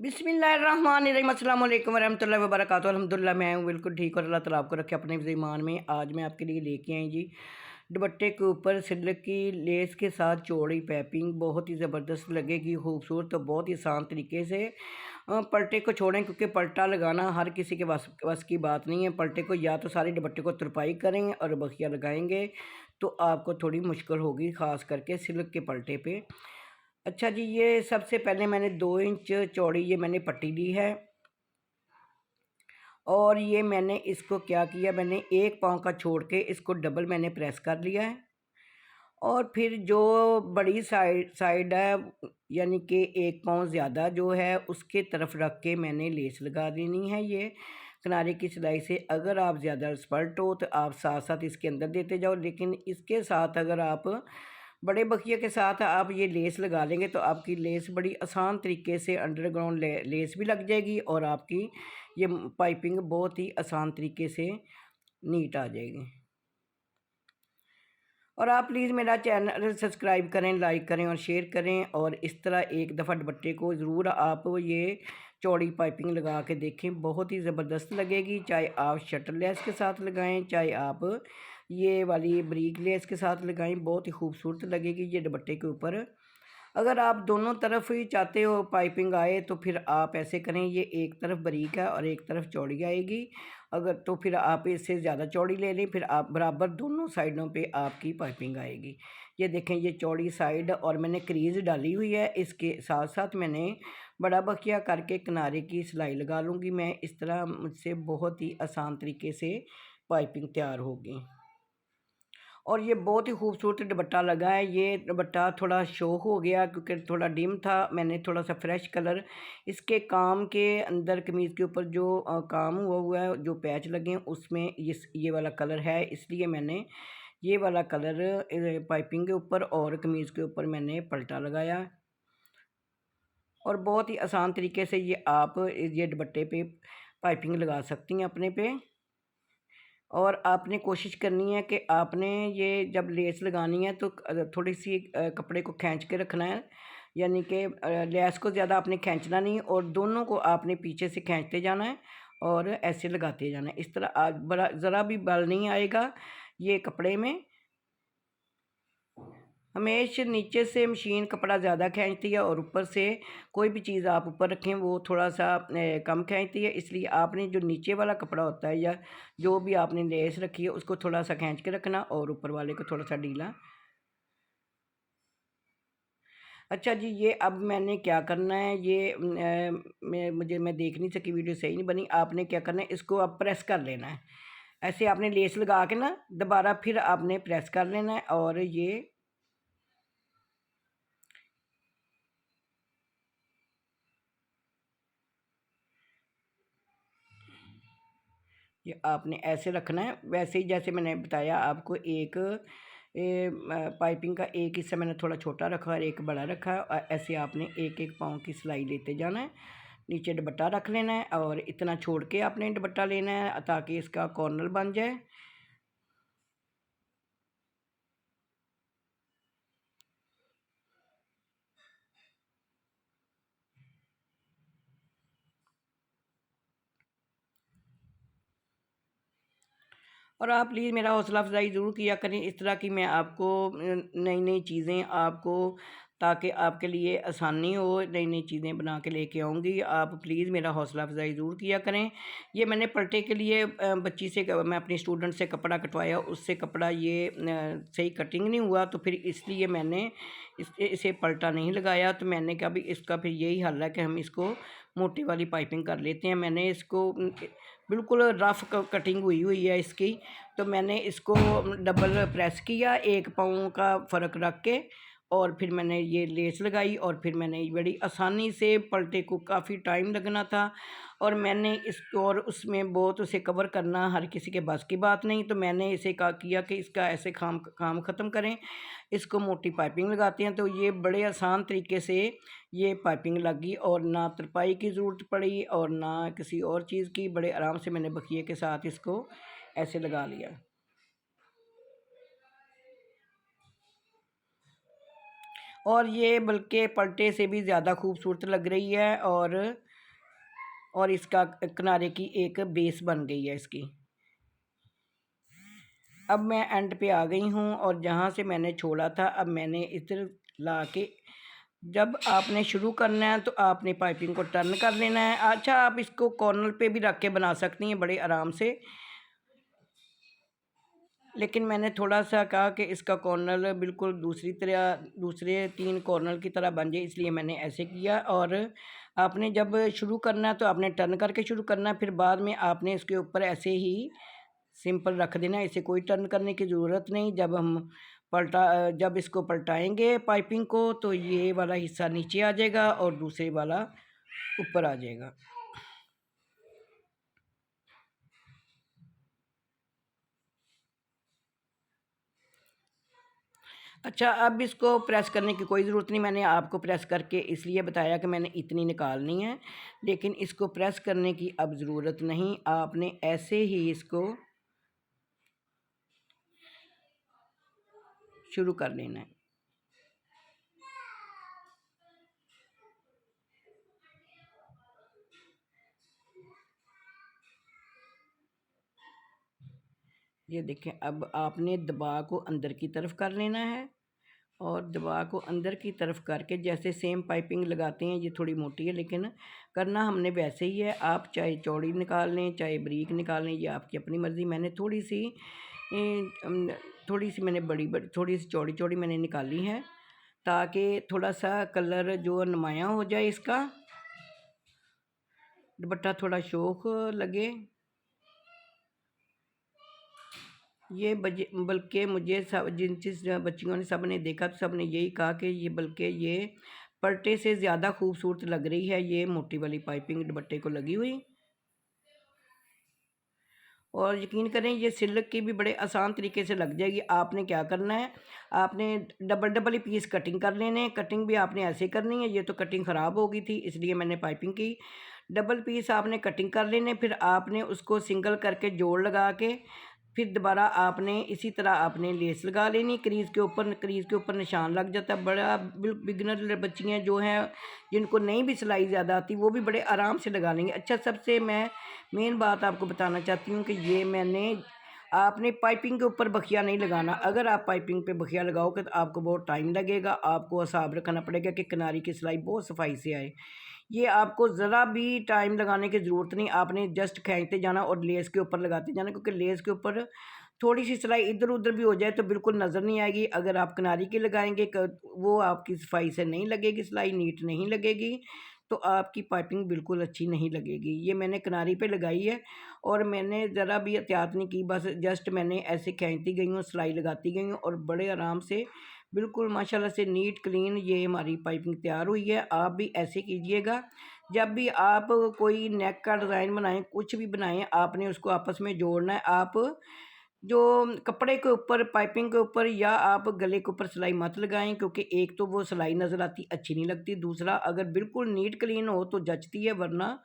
बिस्मिल्लाहिर्रहमानिर्रहीम अस्सलाम वालेकुम वरहमतुल्लाहि वबरकातुहू। अल्हम्दुलिल्लाह मैं हूँ बिल्कुल ठीक और अल्लाह ताला आपको रखे अपने ईमान में। आज मैं आपके लिए लेके आई जी दुपट्टे के ऊपर सिल्क की लेस के साथ चौड़ी पैपिंग, बहुत ही ज़बरदस्त लगेगी, खूबसूरत और बहुत ही आसान तरीके से। पलटे को छोड़ें क्योंकि पलटा लगाना हर किसी के बस की बात नहीं है। पलटे को या तो सारे दुपट्टे को तुरपाई करेंगे और बखिया लगाएंगे तो आपको थोड़ी मुश्किल होगी, ख़ास करके सिल्क के पलटे पे। अच्छा जी, ये सबसे पहले मैंने 2 इंच चौड़ी ये मैंने पट्टी ली है और ये मैंने इसको क्या किया, मैंने एक पाँव का छोड़ के इसको डबल मैंने प्रेस कर लिया है। और फिर जो बड़ी साइड साइड है यानी कि एक पाँव ज़्यादा जो है उसके तरफ रख के मैंने लेस लगा देनी है। ये किनारे की सिलाई से अगर आप ज़्यादा एक्सपर्ट हो तो आप साथ साथ इसके अंदर देते जाओ, लेकिन इसके साथ अगर आप बड़े बखिए के साथ आप ये लेस लगा लेंगे तो आपकी लेस बड़ी आसान तरीके से अंडरग्राउंड लेस भी लग जाएगी और आपकी ये पाइपिंग बहुत ही आसान तरीके से नीट आ जाएगी। और आप प्लीज़ मेरा चैनल सब्सक्राइब करें, लाइक करें और शेयर करें। और इस तरह एक दफ़ा दुपट्टे को ज़रूर आप ये चौड़ी पाइपिंग लगा के देखें, बहुत ही ज़बरदस्त लगेगी। चाहे आप शटल लेस के साथ लगाएं, चाहे आप ये वाली बरीक लेस के साथ लगाएं, बहुत ही खूबसूरत लगेगी ये दुपट्टे के ऊपर। अगर आप दोनों तरफ ही चाहते हो पाइपिंग आए तो फिर आप ऐसे करें, ये एक तरफ बारीक है और एक तरफ चौड़ी आएगी। अगर तो फिर आप इससे ज़्यादा चौड़ी ले लें, फिर आप बराबर दोनों साइडों पे आपकी पाइपिंग आएगी। ये देखें, ये चौड़ी साइड और मैंने क्रीज़ डाली हुई है, इसके साथ साथ मैंने बड़ा बखिया करके किनारे की सिलाई लगा लूँगी मैं। इस तरह मुझसे बहुत ही आसान तरीके से पाइपिंग तैयार होगी और ये बहुत ही खूबसूरत दुपट्टा लगा है। ये दुपट्टा थोड़ा शौक हो गया क्योंकि थोड़ा डिम था, मैंने थोड़ा सा फ्रेश कलर इसके काम के अंदर कमीज़ के ऊपर जो काम हुआ है, जो पैच लगे हैं उसमें ये वाला कलर है, इसलिए मैंने ये वाला कलर पाइपिंग के ऊपर और कमीज़ के ऊपर मैंने पलटा लगाया। और बहुत ही आसान तरीके से ये आप ये दुपट्टे पे पाइपिंग लगा सकती हैं अपने पे। और आपने कोशिश करनी है कि आपने ये जब लेस लगानी है तो थोड़ी सी कपड़े को खींच के रखना है, यानी कि लेस को ज़्यादा आपने खींचना नहीं और दोनों को आपने पीछे से खींचते जाना है और ऐसे लगाते जाना है। इस तरह आज बड़ा ज़रा भी बल नहीं आएगा ये कपड़े में। हमेशा नीचे से मशीन कपड़ा ज़्यादा खींचती है और ऊपर से कोई भी चीज़ आप ऊपर रखें वो थोड़ा सा कम खींचती है, इसलिए आपने जो नीचे वाला कपड़ा होता है या जो भी आपने लेस रखी है उसको थोड़ा सा खींच के रखना और ऊपर वाले को थोड़ा सा ढीला। अच्छा जी, ये अब मैंने क्या करना है, ये मैं देख नहीं सकी, वीडियो सही नहीं बनी। आपने क्या करना है, इसको अब प्रेस कर लेना है। ऐसे आपने लेस लगा के ना दोबारा फिर आपने प्रेस कर लेना है और ये आपने ऐसे रखना है, वैसे ही जैसे मैंने बताया आपको। एक पाइपिंग का एक हिस्सा मैंने थोड़ा छोटा रखा और एक बड़ा रखा है और ऐसे आपने एक एक पाँव की सिलाई लेते जाना है। नीचे दुपट्टा रख लेना है और इतना छोड़ के आपने दुपट्टा लेना है ताकि इसका कॉर्नर बन जाए। और आप प्लीज़ मेरा हौसला अफ़ज़ाई ज़रूर किया करें इस तरह की, मैं आपको नई नई चीज़ें आपको, ताकि आपके लिए आसानी हो, नई नई चीज़ें बना के लेके आऊँगी। आप प्लीज़ मेरा हौसला अफ़ज़ाई ज़रूर किया करें। ये मैंने पलटे के लिए बच्ची से मैं अपनी स्टूडेंट से कपड़ा कटवाया, उससे कपड़ा ये सही कटिंग नहीं हुआ तो फिर इसलिए मैंने इसे पलटा नहीं लगाया। तो मैंने कहा भी इसका फिर यही हल है कि हम इसको मोटी वाली पाइपिंग कर लेते हैं। मैंने इसको बिल्कुल रफ़ कटिंग हुई हुई है इसकी, तो मैंने इसको डबल प्रेस किया एक पाँव का फ़र्क रख के और फिर मैंने ये लेस लगाई और फिर मैंने बड़ी आसानी से, पलटे को काफ़ी टाइम लगना था और मैंने इसको, और उसमें बहुत उसे कवर करना हर किसी के बस की बात नहीं, तो मैंने इसे किया कि इसका ऐसे काम ख़त्म करें, इसको मोटी पाइपिंग लगाते हैं। तो ये बड़े आसान तरीके से ये पाइपिंग लगी और ना तरपाई की ज़रूरत पड़ी और ना किसी और चीज़ की, बड़े आराम से मैंने बखिए के साथ इसको ऐसे लगा लिया। और ये बल्कि पलटे से भी ज़्यादा खूबसूरत लग रही है। और इसका किनारे की एक बेस बन गई है इसकी। अब मैं एंड पे आ गई हूँ और जहाँ से मैंने छोड़ा था अब मैंने इधर ला के, जब आपने शुरू करना है तो आपने पाइपिंग को टर्न कर लेना है। अच्छा, आप इसको कॉर्नर पे भी रख के बना सकती हैं बड़े आराम से, लेकिन मैंने थोड़ा सा कहा कि इसका कॉर्नर बिल्कुल दूसरी तरह, दूसरे 3 कॉर्नर की तरह बन जाए, इसलिए मैंने ऐसे किया। और आपने जब शुरू करना है तो आपने टर्न करके शुरू करना है, फिर बाद में आपने इसके ऊपर ऐसे ही सिंपल रख देना है, इसे कोई टर्न करने की ज़रूरत नहीं। जब इसको पलटाएंगे पाइपिंग को तो ये वाला हिस्सा नीचे आ जाएगा और दूसरे वाला ऊपर आ जाएगा। अच्छा, अब इसको प्रेस करने की कोई ज़रूरत नहीं, मैंने आपको प्रेस करके इसलिए बताया कि मैंने इतनी निकालनी है, लेकिन इसको प्रेस करने की अब ज़रूरत नहीं, आपने ऐसे ही इसको शुरू कर लेना है। ये देखें, अब आपने दबा को अंदर की तरफ कर लेना है और दबा को अंदर की तरफ करके जैसे सेम पाइपिंग लगाते हैं, ये थोड़ी मोटी है लेकिन करना हमने वैसे ही है। आप चाहे चौड़ी निकाल लें चाहे बारीक निकाल लें, ये आपकी अपनी मर्ज़ी। मैंने थोड़ी सी मैंने बड़ी थोड़ी सी चौड़ी चौड़ी मैंने निकाली है ताकि थोड़ा सा कलर जो नुमाया हो जाए, इसका दुपट्टा थोड़ा शौक लगे। ये बल्कि मुझे सब जिस बच्चियों ने सब ने देखा तो सब ने यही कहा कि ये बल्कि ये पर्टे से ज़्यादा खूबसूरत लग रही है, ये मोटी वाली पाइपिंग दुपट्टे को लगी हुई। और यकीन करें ये सिल्क की भी बड़े आसान तरीके से लग जाएगी। आपने क्या करना है, आपने डबल डबल ही पीस कटिंग कर लेने। कटिंग भी आपने ऐसे करनी है, ये तो कटिंग ख़राब हो गई थी इसलिए मैंने पाइपिंग की। डबल पीस आपने कटिंग कर लेने, फिर आपने उसको सिंगल करके जोड़ लगा के फिर दोबारा आपने इसी तरह आपने लेस लगा लेनी क्रीज़ के ऊपर। क्रीज़ के ऊपर निशान लग जाता है। बड़ा बिगनर बच्चियाँ जो हैं जिनको नहीं भी सिलाई ज़्यादा आती वो भी बड़े आराम से लगा लेंगे। अच्छा, सबसे मैं मेन बात आपको बताना चाहती हूँ कि ये मैंने, आपने पाइपिंग के ऊपर बखिया नहीं लगाना। अगर आप पाइपिंग पे बखिया लगाओगे तो आपको बहुत टाइम लगेगा, आपको हिसाब रखना पड़ेगा कि किनारी की सिलाई बहुत सफाई से आए। ये आपको ज़रा भी टाइम लगाने की ज़रूरत नहीं, आपने जस्ट खींचते जाना और लेस के ऊपर लगाते जाना, क्योंकि लेस के ऊपर थोड़ी सी सिलाई इधर उधर भी हो जाए तो बिल्कुल नज़र नहीं आएगी। अगर आप किनारी की लगाएंगे वो आपकी सफाई से नहीं लगेगी, सिलाई नीट नहीं लगेगी, तो आपकी पाइपिंग बिल्कुल अच्छी नहीं लगेगी। ये मैंने किनारी पे लगाई है और मैंने ज़रा भी एहतियात नहीं की, बस जस्ट मैंने ऐसे खींचती गई हूँ, सिलाई लगाती गई हूँ और बड़े आराम से बिल्कुल माशाल्लाह से नीट क्लीन ये हमारी पाइपिंग तैयार हुई है। आप भी ऐसे कीजिएगा। जब भी आप कोई नेक का डिज़ाइन बनाएं, कुछ भी बनाएं, आपने उसको आपस में जोड़ना है। आप जो कपड़े के ऊपर, पाइपिंग के ऊपर या आप गले के ऊपर सिलाई मत लगाएं, क्योंकि एक तो वो सिलाई नज़र आती अच्छी नहीं लगती, दूसरा अगर बिल्कुल नीट क्लीन हो तो जचती है, वरना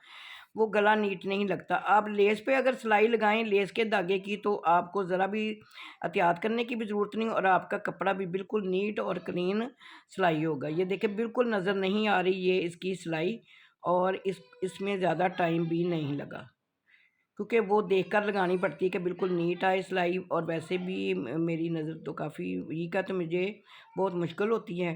वो गला नीट नहीं लगता। आप लेस पे अगर सिलाई लगाएं लेस के धागे की तो आपको ज़रा भी एहतियात करने की भी ज़रूरत नहीं और आपका कपड़ा भी बिल्कुल नीट और क्लीन सिलाई होगा। ये देखिए बिल्कुल नज़र नहीं आ रही ये इसकी सिलाई, और इसमें ज़्यादा टाइम भी नहीं लगा, क्योंकि वो देखकर लगानी पड़ती है कि बिल्कुल नीट आए सिलाई। और वैसे भी मेरी नज़र तो काफ़ी वीक है तो मुझे बहुत मुश्किल होती है।